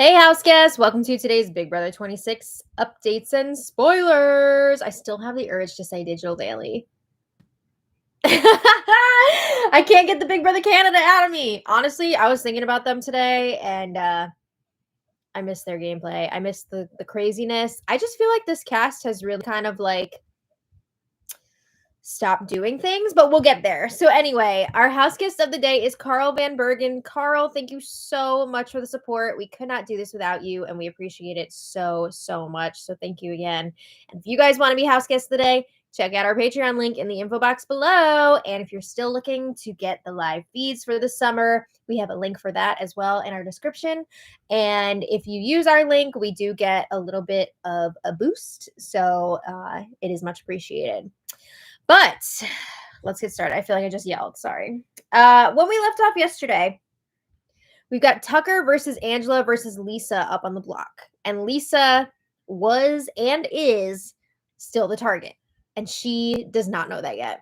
Hey, house guests! Welcome to today's Big Brother 26 updates and spoilers. I still have the urge to say Digital Daily. I can't get the Big Brother Canada out of me. Honestly, I was thinking about them today, and I miss their gameplay. I miss the craziness. I just feel like this cast has really kind of stopped doing things, but we'll get there. So anyway, our house guest of the day is Carl Van Bergen. Carl, thank you so much for the support. We could not do this without you, and we appreciate it so much. So thank you again. And if you guys want to be house guests of the day, check out our Patreon link in the info box below. And if you're still looking to get the live feeds for the summer, we have a link for that as well in our description. And if you use our link, we do get a little bit of a boost. So it is much appreciated. But let's get started. I feel like I just yelled. Sorry. When we left off yesterday, we've got Tucker versus Angela versus Lisa up on the block. And Lisa was and is still the target. And she does not know that yet.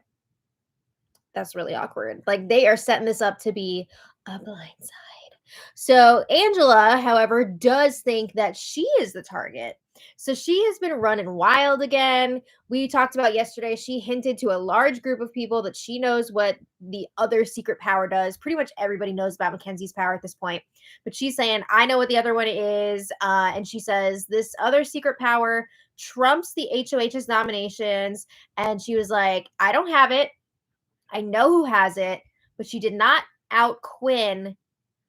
That's really awkward. Like, they are setting this up to be a blindside. So Angela, however, does think that she is the target. So she has been running wild again. We talked about yesterday, she hinted to a large group of people that she knows what the other secret power does. Pretty much everybody knows about Mackenzie's power at this point. But she's saying, I know what the other one is. And she says, this other secret power trumps the HOH's nominations. And she was like, I don't have it. I know who has it. But she did not out Quinn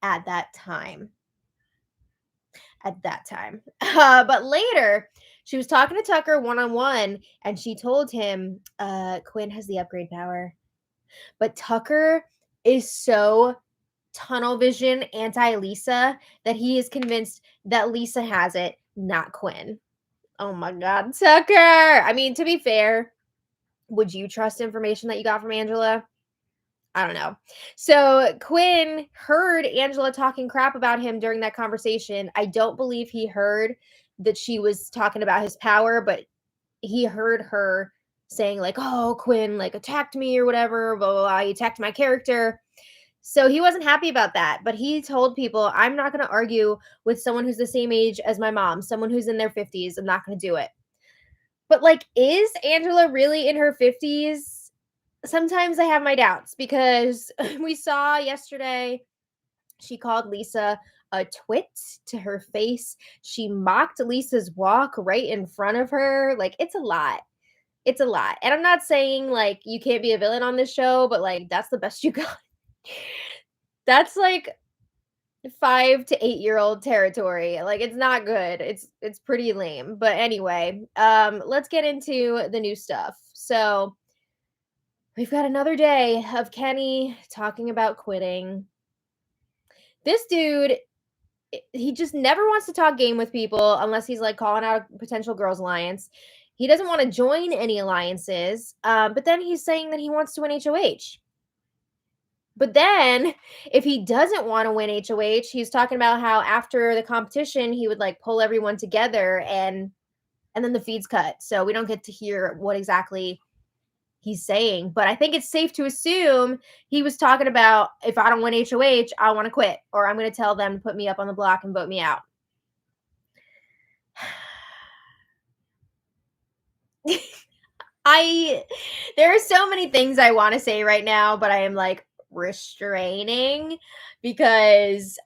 at that time. But later, she was talking to Tucker one-on-one, and she told him Quinn has the upgrade power. But Tucker is so tunnel vision anti-Lisa that he is convinced that Lisa has it, not Quinn. Oh my God, Tucker! I mean, to be fair, would you trust information that you got from Angela? I don't know. So Quinn heard Angela talking crap about him during that conversation. I don't believe he heard that she was talking about his power, but he heard her saying like, oh, Quinn like attacked me or whatever, blah, blah, blah. He attacked my character. So he wasn't happy about that, but he told people, I'm not going to argue with someone who's the same age as my mom, someone who's in their 50s. I'm not going to do it. But like, is Angela really in her 50s? Sometimes I have my doubts because we saw yesterday she called Lisa a twit to her face. She mocked Lisa's walk right in front of her. Like, it's a lot. It's a lot. And I'm not saying like you can't be a villain on this show, but like that's the best you got. That's like 5 to 8-year-old territory. Like, it's not good. It's pretty lame. But anyway, let's get into the new stuff. So we've got another day of Kenny talking about quitting. This dude, he just never wants to talk game with people unless he's like calling out a potential girls' alliance. He doesn't want to join any alliances, but then he's saying that he wants to win HOH. But then if he doesn't want to win HOH, he's talking about how after the competition, he would like pull everyone together and then the feed's cut. So we don't get to hear what exactly he's saying, but I think it's safe to assume he was talking about if I don't win HOH, I want to quit, or I'm going to tell them to put me up on the block and vote me out. There are so many things I want to say right now, but I am like restraining because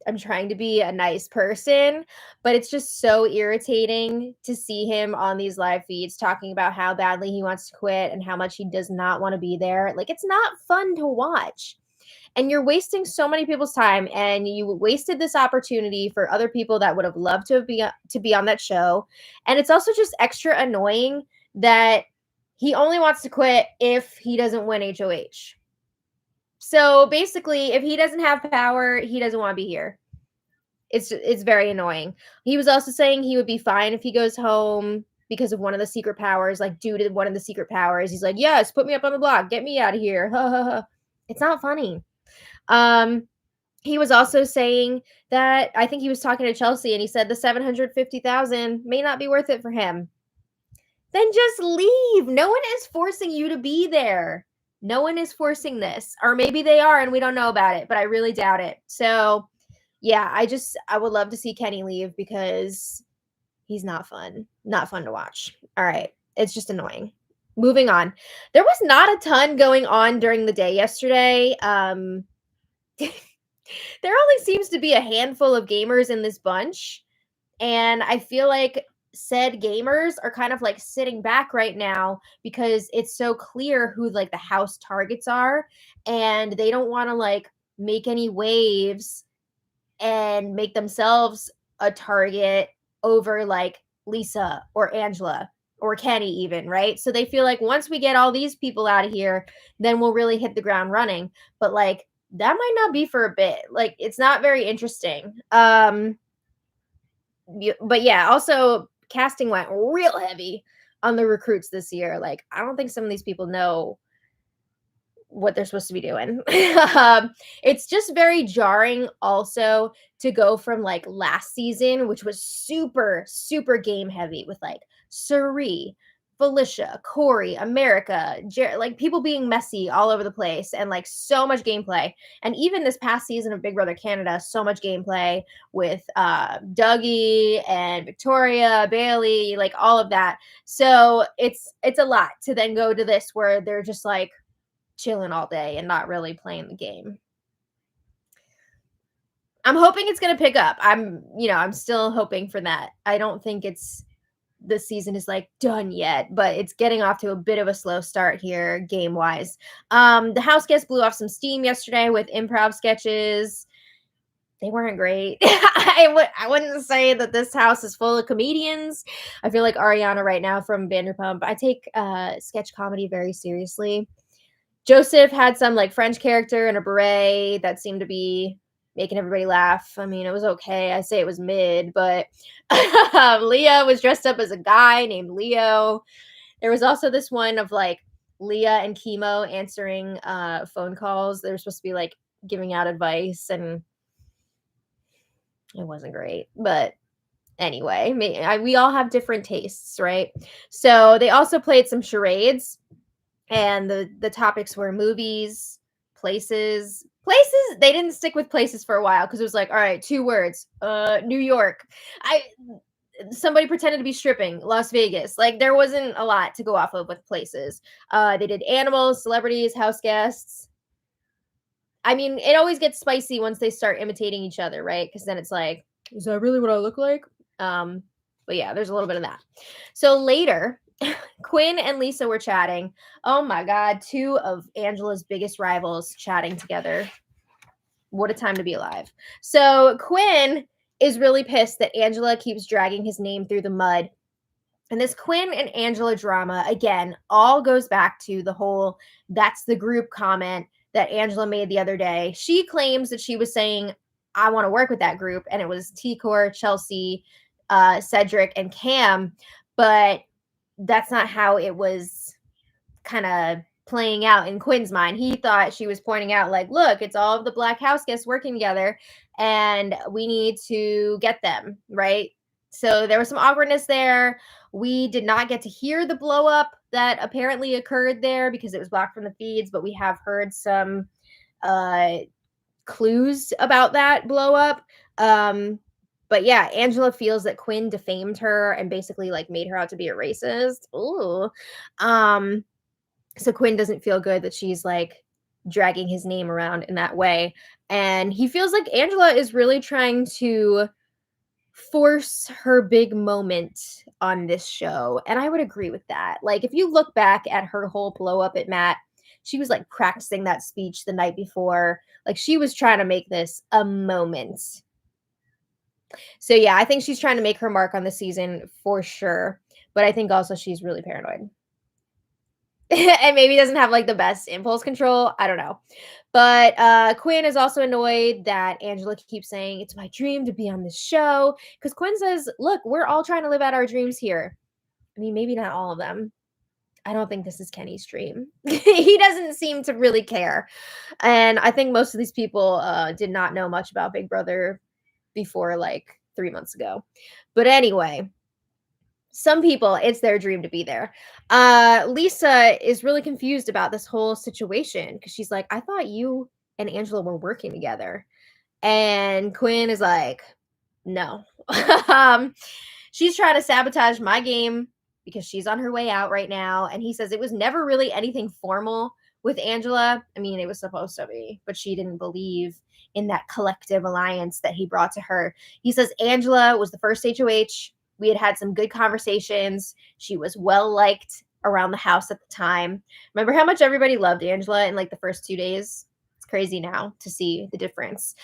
I'm trying to be a nice person, but it's just so irritating to see him on these live feeds talking about how badly he wants to quit and how much he does not want to be there. Like, it's not fun to watch. And you're wasting so many people's time, and you wasted this opportunity for other people that would have loved to be on that show. And it's also just extra annoying that he only wants to quit if he doesn't win HOH. So basically, if he doesn't have power, he doesn't want to be here. It's very annoying. He was also saying he would be fine if he goes home because of one of the secret powers, like due to one of the secret powers. He's like, yes, put me up on the block. Get me out of here. It's not funny. He was also saying that I think he was talking to Chelsea and he said the $750,000 may not be worth it for him. Then just leave. No one is forcing you to be there. No one is forcing this. Or maybe they are and we don't know about it, but I really doubt it. So Yeah, I would love to see Kenny leave because he's not fun. Not fun to watch. All right. It's just annoying. Moving on. There was not a ton going on during the day yesterday. There only seems to be a handful of gamers in this bunch. And I feel like said gamers are kind of like sitting back right now because it's so clear who like the house targets are. And they don't want to like make any waves and make themselves a target over like Lisa or Angela or Kenny even, right? So they feel like once we get all these people out of here, then we'll really hit the ground running. But like that might not be for a bit. Like it's not very interesting. But yeah, also casting went real heavy on the recruits this year. Like I don't think some of these people know what they're supposed to be doing. It's just very jarring also to go from like last season, which was super, super game heavy with like Suri, Felicia, Corey, America, like people being messy all over the place and like so much gameplay. And even this past season of Big Brother Canada, so much gameplay with Dougie and Victoria, Bailey, like all of that. So it's a lot to then go to this where they're just like chilling all day and not really playing the game. I'm hoping it's going to pick up. I'm still hoping for that. I don't think the season is like done yet, but it's getting off to a bit of a slow start here game wise. The Houseguests blew off some steam yesterday with improv sketches. They weren't great. I wouldn't say that this house is full of comedians. I feel like Ariana right now from Vanderpump. I take sketch comedy very seriously. Joseph had some like French character in a beret that seemed to be making everybody laugh. I mean, it was okay. I say it was mid, but Leah was dressed up as a guy named Leo. There was also this one of like Leah and Chemo answering phone calls. They were supposed to be like giving out advice, and it wasn't great. But anyway, we all have different tastes, right? So they also played some charades, and the topics were movies, places. They didn't stick with places for a while because it was like, all right, 2 words, New York. Somebody pretended to be stripping, Las Vegas. Like there wasn't a lot to go off of with places. They did animals, celebrities, house guests. I mean, it always gets spicy once they start imitating each other, right? Because then it's like, is that really what I look like? But yeah, there's a little bit of that. So later, Quinn and Lisa were chatting. Oh my God, 2 of Angela's biggest rivals chatting together. What a time to be alive. So Quinn is really pissed that Angela keeps dragging his name through the mud. And this Quinn and Angela drama, again, all goes back to the whole that's the group comment that Angela made the other day. She claims that she was saying, I want to work with that group. And it was T-Core, Chelsea, Cedric, and Cam. But that's not how it was kind of playing out in Quinn's mind. He thought she was pointing out, like, look, it's all of the Black House guests working together, and we need to get them, right? So there was some awkwardness there. We did not get to hear the blow up that apparently occurred there because it was blocked from the feeds, but we have heard some clues about that blow up. But yeah, Angela feels that Quinn defamed her and basically like made her out to be a racist. Ooh. So Quinn doesn't feel good that she's like dragging his name around in that way. And he feels like Angela is really trying to force her big moment on this show. And I would agree with that. Like, if you look back at her whole blow up at Matt, she was like practicing that speech the night before. Like, she was trying to make this a moment. So, yeah, I think she's trying to make her mark on the season for sure. But I think also she's really paranoid. And maybe doesn't have like the best impulse control. I don't know. But Quinn is also annoyed that Angela keeps saying it's my dream to be on this show. Because Quinn says, look, we're all trying to live out our dreams here. I mean, maybe not all of them. I don't think this is Kenny's dream. He doesn't seem to really care. And I think most of these people did not know much about Big Brother before like 3 months ago. But anyway, some people, it's their dream to be there. Lisa is really confused about this whole situation because she's like, I thought you and Angela were working together. And Quinn is like, no. She's trying to sabotage my game because she's on her way out right now. And he says it was never really anything formal with Angela. I mean, it was supposed to be, but she didn't believe in that collective alliance that he brought to her. He says Angela was the first HOH. We had some good conversations. She was well liked around the house at the time. Remember how much everybody loved Angela in like the first 2 days? It's crazy now to see the difference.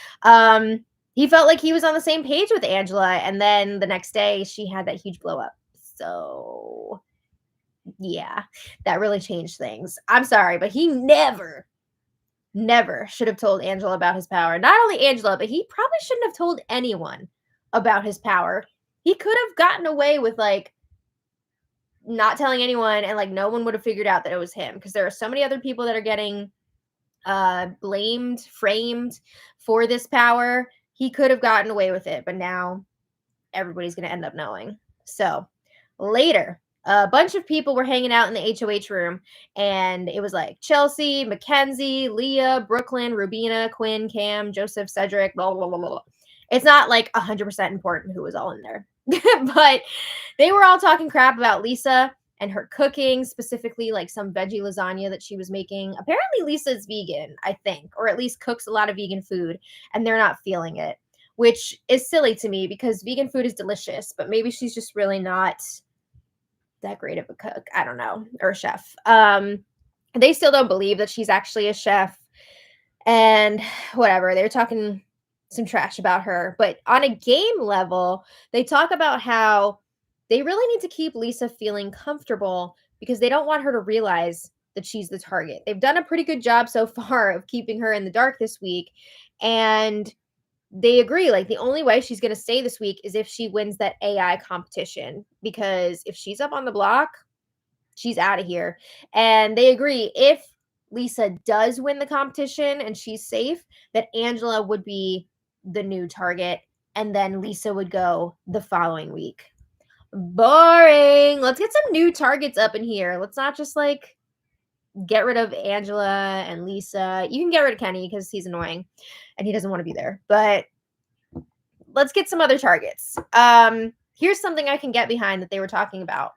He felt like he was on the same page with Angela, and then the next day she had that huge blow up. So yeah, that really changed things. I'm sorry, but he never should have told Angela about his power. Not only Angela, but he probably shouldn't have told anyone about his power. He could have gotten away with like not telling anyone, and like no one would have figured out that it was him, because there are so many other people that are getting blamed, framed for this power. He could have gotten away with it, but now everybody's going to end up knowing. So later, a bunch of people were hanging out in the HOH room, and it was like Chelsea, Mackenzie, Leah, Brooklyn, Rubina, Quinn, Cam, Joseph, Cedric, blah, blah, blah, blah. It's not like 100% important who was all in there, but they were all talking crap about Lisa and her cooking, specifically like some veggie lasagna that she was making. Apparently Lisa's vegan, I think, or at least cooks a lot of vegan food, and they're not feeling it, which is silly to me because vegan food is delicious, but maybe she's just really not that great of a cook. I don't know, or a chef. They still don't believe that she's actually a chef, and whatever. They're talking some trash about her, but on a game level, they talk about how they really need to keep Lisa feeling comfortable because they don't want her to realize that she's the target. They've done a pretty good job so far of keeping her in the dark this week, and they agree like the only way she's going to stay this week is if she wins that AI competition, because if she's up on the block, she's out of here. And they agree if Lisa does win the competition and she's safe, that Angela would be the new target, and then Lisa would go the following week. Boring. Let's get some new targets up in here. Let's not just like get rid of Angela and Lisa. You can get rid of Kenny because he's annoying and he doesn't want to be there. But let's get some other targets. Here's something I can get behind that they were talking about.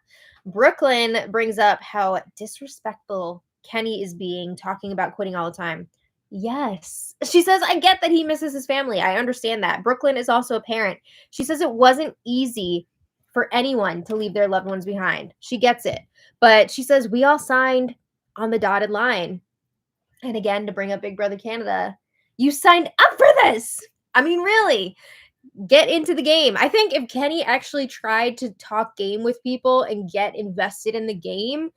Brooklyn brings up how disrespectful Kenny is being, talking about quitting all the time. Yes. She says, I get that he misses his family. I understand that. Brooklyn is also a parent. She says it wasn't easy for anyone to leave their loved ones behind. She gets it. But she says, we all signed on the dotted line. And again, to bring up Big Brother Canada, you signed up for this. I mean, really, get into the game. I think if Kenny actually tried to talk game with people and get invested in the game,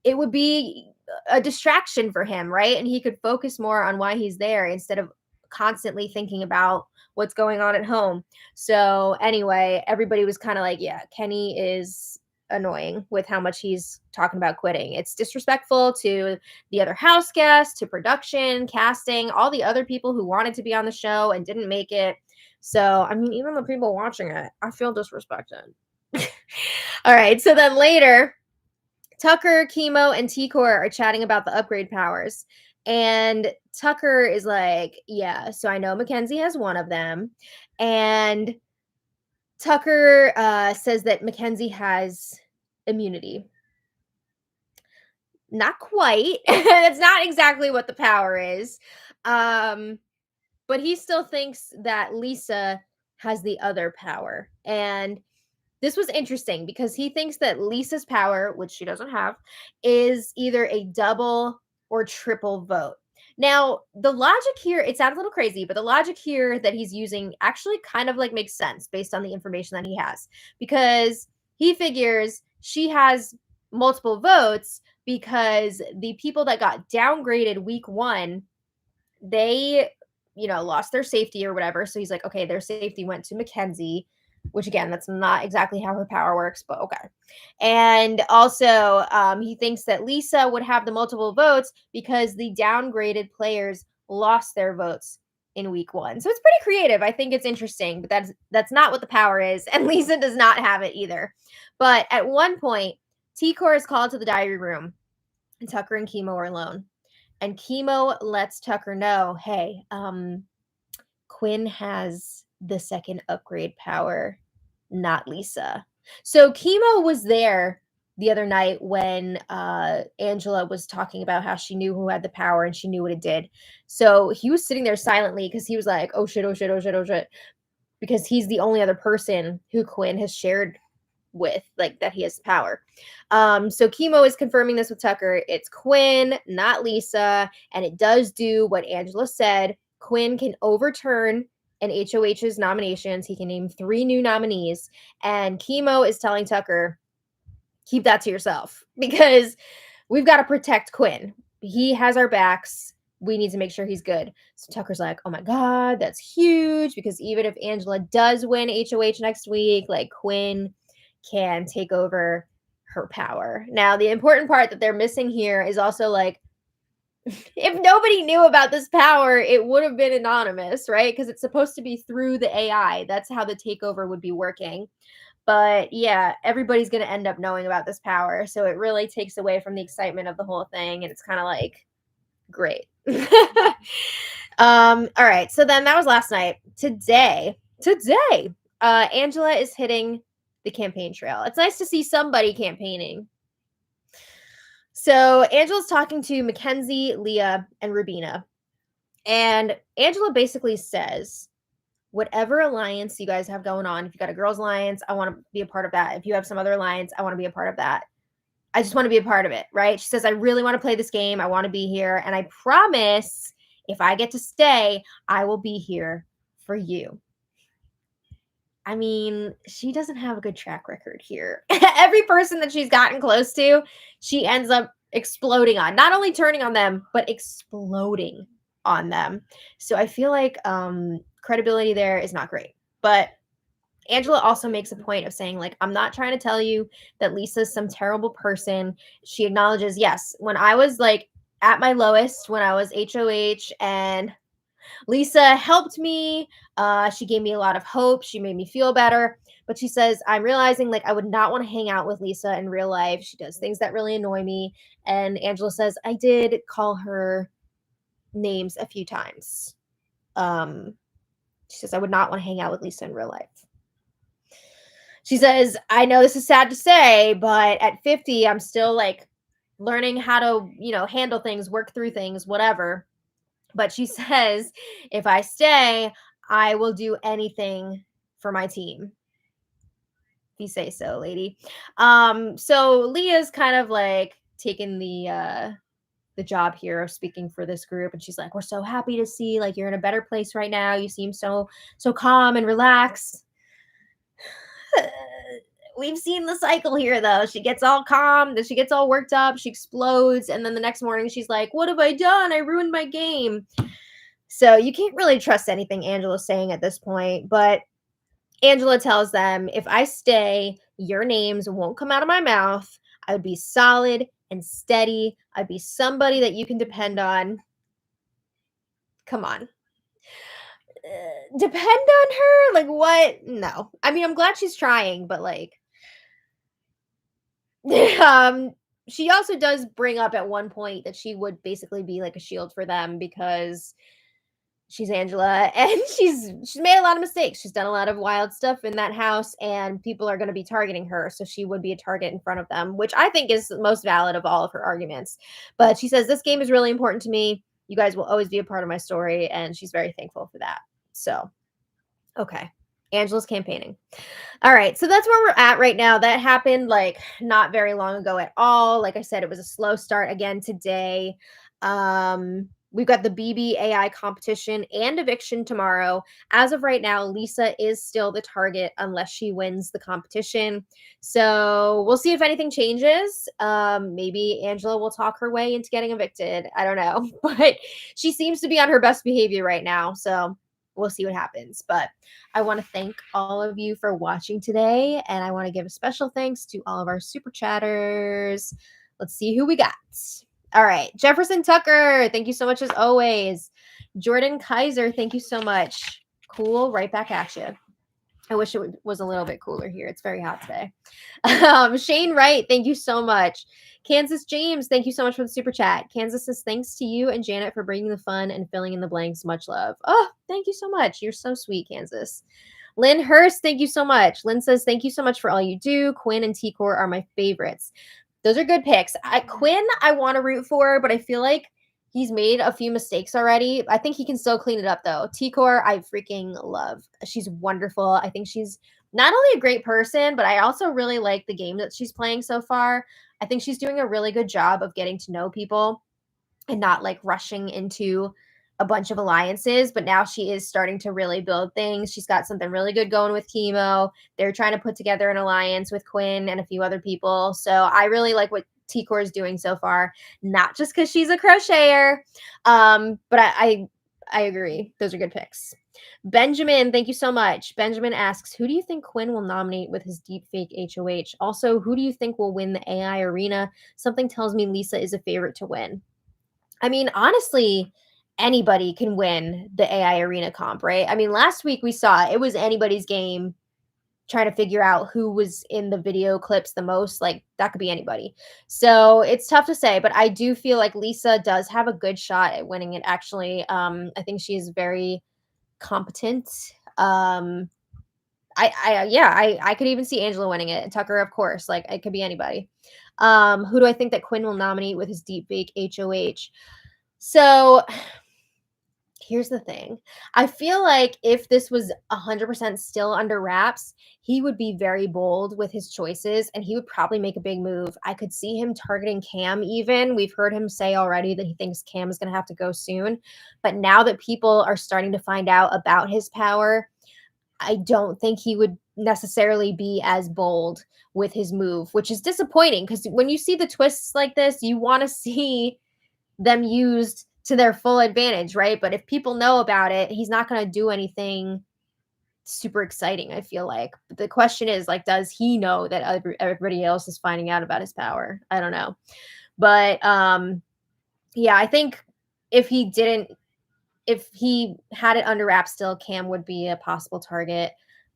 it would be a distraction for him, right? And he could focus more on why he's there instead of constantly thinking about what's going on at home. So anyway, everybody was kind of like, yeah, Kenny is annoying with how much he's talking about quitting. It's disrespectful to the other house guests, to production, casting, all the other people who wanted to be on the show and didn't make it. So, I mean, even the people watching it, I feel disrespected. All right. So then later, Tucker, Chemo, and T-Core are chatting about the upgrade powers. And Tucker is like, yeah, so I know Mackenzie has one of them. And Tucker says that Mackenzie has immunity. Not quite. That's not exactly what the power is. But he still thinks that Lisa has the other power. And this was interesting because he thinks that Lisa's power, which she doesn't have, is either a double or triple vote. Now, the logic here, it sounds a little crazy, but the logic here that he's using actually kind of like makes sense based on the information that he has, because he figures she has multiple votes because the people that got downgraded week 1, they, lost their safety or whatever. So he's like, okay, their safety went to Mackenzie, which again, that's not exactly how her power works, but okay. And also, he thinks that Lisa would have the multiple votes because the downgraded players lost their votes in week 1. So it's pretty creative. I think it's interesting, but that's not what the power is, and Lisa does not have it either. But at one point, T-Core is called to the diary room, and Tucker and Chemo are alone. And Chemo lets Tucker know, hey, Quinn has the second upgrade power, not Lisa. So Chemo was there the other night when Angela was talking about how she knew who had the power and she knew what it did. So he was sitting there silently because he was like, oh shit, oh shit, oh shit, oh shit. Because he's the only other person who Quinn has shared with, like, that he has power. So Chemo is confirming this with Tucker. It's Quinn, not Lisa, and it does do what Angela said. Quinn can overturn an HOH's nominations. He can name 3 new nominees, and Chemo is telling Tucker, keep that to yourself because we've got to protect Quinn. He has our backs. We need to make sure he's good. So Tucker's like, oh my God, that's huge, because even if Angela does win HOH next week, like, Quinn can take over her power. Now, the important part that they're missing here is also, like, if nobody knew about this power, it would have been anonymous, right? Because it's supposed to be through the AI. That's how the takeover would be working. But yeah, everybody's going to end up knowing about this power. So it really takes away from the excitement of the whole thing. And it's kind of like, great. All right. So then that was last night. Today, Angela is hitting the campaign trail. It's nice to see somebody campaigning. So Angela's talking to Mackenzie, Leah, and Rubina. And Angela basically says, whatever alliance you guys have going on, if you got a girls' alliance, I want to be a part of that. If you have some other alliance, I want to be a part of that. I just want to be a part of it, right? She says, I really want to play this game. I want to be here. And I promise if I get to stay, I will be here for you. I mean, she doesn't have a good track record here. Every person that she's gotten close to, she ends up exploding on. Not only turning on them, but exploding on them. So I feel like credibility there is not great. But Angela also makes a point of saying, like, I'm not trying to tell you that Lisa's some terrible person. She acknowledges, yes, when I was, like, at my lowest, when I was HOH, and Lisa helped me. She gave me a lot of hope. She made me feel better. But she says, I'm realizing, like, I would not want to hang out with Lisa in real life. She does things that really annoy me. And Angela says, I did call her names a few times. She says, I would not want to hang out with Lisa in real life. She says, I know this is sad to say, but at 50, I'm still, like, learning how to, handle things, work through things, whatever. But she says, if I stay, I will do anything for my team. If you say so, lady. So Leah's kind of, like, taking the job here of speaking for this group, and she's like, we're so happy to see, like, you're in a better place right now. You seem so calm and relaxed. We've seen the cycle here, though. She gets all calm, then she gets all worked up, she explodes, and then the next morning she's like, what have I done? I ruined my game. So you can't really trust anything Angela's saying at this point, but Angela tells them, if I stay, your names won't come out of my mouth. I would be solid and steady. I'd be somebody that you can depend on. Come on. Depend on her? Like, what? No. I mean, I'm glad she's trying, but, like, she also does bring up at one point that she would basically be like a shield for them because she's Angela and she's made a lot of mistakes. She's done a lot of wild stuff in that house, and people are going to be targeting her. So she would be a target in front of them, which I think is the most valid of all of her arguments. But she says, this game is really important to me. You guys will always be a part of my story. And she's very thankful for that. So, okay. Angela's campaigning. All right, so that's where we're at right now. That happened, like, not very long ago at all. Like I said, it was a slow start again today. We've got the BB AI competition and eviction tomorrow. As of right now, Lisa is still the target unless she wins the competition. So we'll see if anything changes. Maybe Angela will talk her way into getting evicted. I don't know, but she seems to be on her best behavior right now. So we'll see what happens. But I want to thank all of you for watching today. And I want to give a special thanks to all of our super chatters. Let's see who we got. All right. Jefferson Tucker, thank you so much as always. Jordan Kaiser, thank you so much. Cool. Right back at you. I wish it was a little bit cooler here. It's very hot today. Shane Wright, thank you so much. Kansas James, thank you so much for the super chat. Kansas says, thanks to you and Janet for bringing the fun and filling in the blanks. Much love. Oh, thank you so much. You're so sweet, Kansas. Lynn Hurst, thank you so much. Lynn says, thank you so much for all you do. Quinn and T-Core are my favorites. Those are good picks. Quinn, I want to root for, but I feel like he's made a few mistakes already. I think he can still clean it up, though. T-Core, I freaking love. She's wonderful. I think she's not only a great person, but I also really like the game that she's playing so far. I think she's doing a really good job of getting to know people and not like rushing into a bunch of alliances, but now she is starting to really build things. She's got something really good going with Chemo. They're trying to put together an alliance with Quinn and a few other people. So I really like what T-Core is doing so far, not just because she's a crocheter, but I agree. Those are good picks. Benjamin, thank you so much. Benjamin asks, who do you think Quinn will nominate with his deepfake HOH? Also, who do you think will win the AI arena? Something tells me Lisa is a favorite to win. I mean, honestly, anybody can win the AI arena comp, right? I mean, last week we saw it was anybody's game trying to figure out who was in the video clips the most. Like, that could be anybody. So it's tough to say, but I do feel like Lisa does have a good shot at winning it, actually. I think she is very competent. I could even see Angela winning it. Tucker, of course. Like, it could be anybody. Who do I think that Quinn will nominate with his deepfake HOH? So here's the thing. I feel like if this was 100% still under wraps, he would be very bold with his choices and he would probably make a big move. I could see him targeting Cam even. We've heard him say already that he thinks Cam is going to have to go soon. But now that people are starting to find out about his power, I don't think he would necessarily be as bold with his move, which is disappointing because when you see the twists like this, you want to see them used to their full advantage, right? But if people know about it, he's not going to do anything super exciting, I feel like. But the question is, like, does he know that everybody else is finding out about his power? I don't know. But yeah, I think if he had it under wraps still, Cam would be a possible target.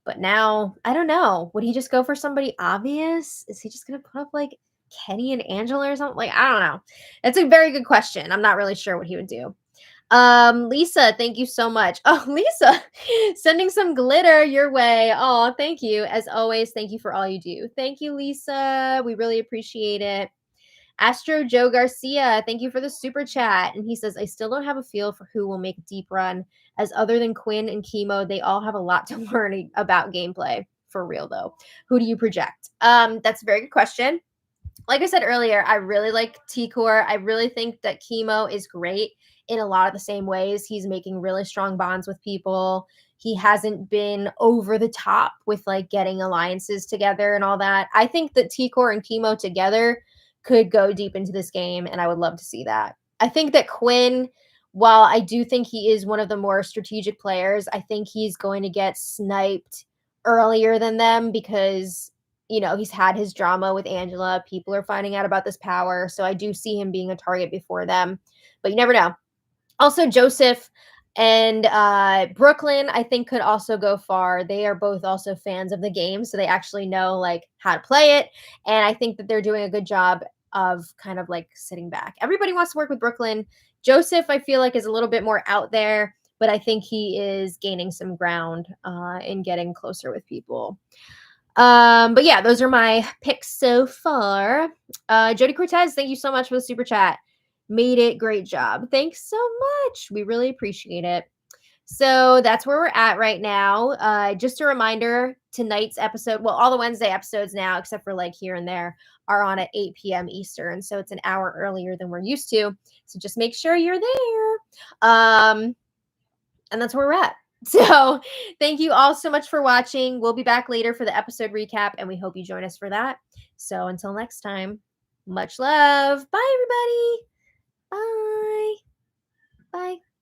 But now, I don't know. Would he just go for somebody obvious? Is he just going to put up like Kenny and Angela or something? Like, I don't know. It's a very good question. I'm not really sure what he would do. Lisa, thank you so much. Oh, Lisa, sending some glitter your way. Oh, thank you. As always, thank you for all you do. Thank you, Lisa. We really appreciate it. Astro Joe Garcia, thank you for the super chat. And he says, I still don't have a feel for who will make a deep run, as other than Quinn and Chemo, they all have a lot to learn about gameplay. For real, though. Who do you project? That's a very good question. Like I said earlier, I really like T-Core. I really think that Chemo is great in a lot of the same ways. He's making really strong bonds with people. He hasn't been over the top with like getting alliances together and all that. I think that T-Core and Chemo together could go deep into this game, and I would love to see that. I think that Quinn, while I do think he is one of the more strategic players, I think he's going to get sniped earlier than them because, you know, he's had his drama with Angela. People are finding out about this power. So I do see him being a target before them, but you never know. Also, Joseph and Brooklyn, I think, could also go far. They are both also fans of the game, so they actually know like how to play it. And I think that they're doing a good job of kind of like sitting back. Everybody wants to work with Brooklyn. Joseph, I feel like, is a little bit more out there, but I think he is gaining some ground in getting closer with people. But yeah, those are my picks so far. Jody Cortez, thank you so much for the super chat. Made it. Great job. Thanks so much. We really appreciate it. So that's where we're at right now. Just a reminder, tonight's episode, well, all the Wednesday episodes now, except for like here and there, are on at 8 p.m. Eastern. So it's an hour earlier than we're used to. So just make sure you're there. And that's where we're at. So thank you all so much for watching. We'll be back later for the episode recap, and we hope you join us for that. So until next time, much love. Bye, everybody. Bye. Bye.